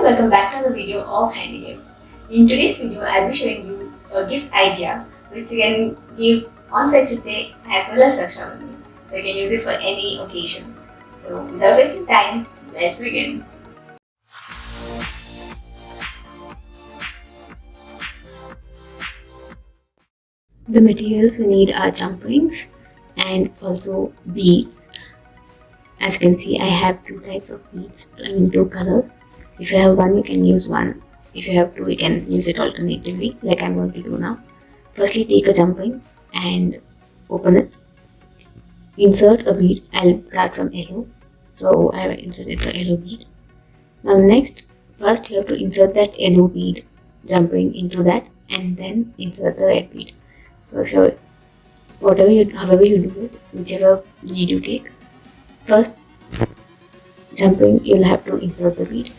welcome back to the video of Handy Gifts. In today's video, I'll be showing you a gift idea which you can give on Friendship Day as well as Raksha Bandhan. So you can use it for any occasion. So without wasting time, let's begin. The materials we need are jump rings and also beads. As you can see, I have two types of beads in two colors. If you have one, you can use one. If you have two, you can use it alternatively, like I'm going to do now. Firstly, take a jump ring and open it. Insert a bead. I'll start from yellow. So I have inserted the yellow bead. Now next, first you have to insert that yellow bead jump ring into that, and then insert the red bead. So if you're however you do it, whichever bead you take, first jump ring you'll have to insert the bead,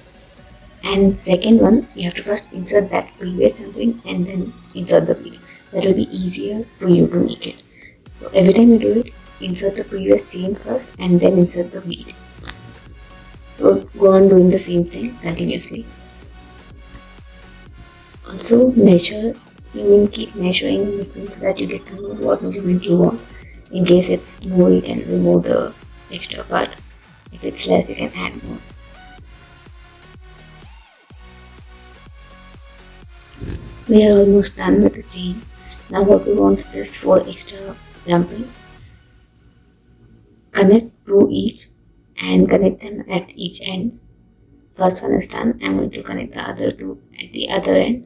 and second one you have to first insert that previous jump ring and then insert the bead. That will be easier for you to make it. So every time you do it, insert the previous chain first and then insert the bead. So go on doing the same thing continuously. Also measure. Keep measuring between so that you get to know what measurement you want. In case it's more, you can remove the extra part. If it's less, you can add more. We are almost done with the chain. Now what we want is 4 extra jump rings. Connect 2 each and connect them at each ends. First one is done. I'm going to connect the other 2 at the other end.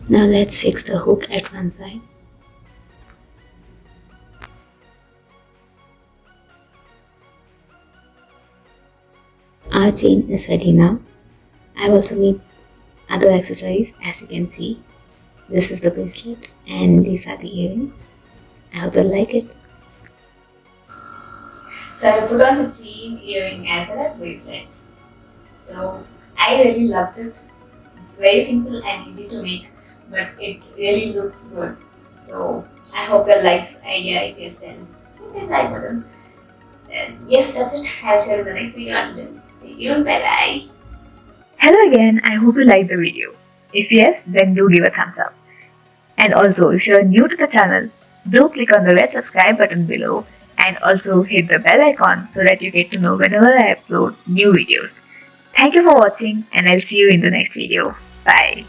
Now let's fix the hook at one side. Our chain is ready now. I've also made other accessories, as you can see. This is the bracelet and these are the earrings. I hope you'll like it. So I put on the chain, earring as well as bracelet. So I really loved it. It's very simple and easy to make, but it really looks good. So I hope you like this idea. If yes, then hit the like button. And yes, that's it. I'll see you in the next video. Until then, stay tuned. Bye bye. Hello again. I hope you liked the video. If yes, then do give a thumbs up. And also, if you are new to the channel, do click on the red subscribe button below and also hit the bell icon so that you get to know whenever I upload new videos. Thank you for watching, and I'll see you in the next video. Bye.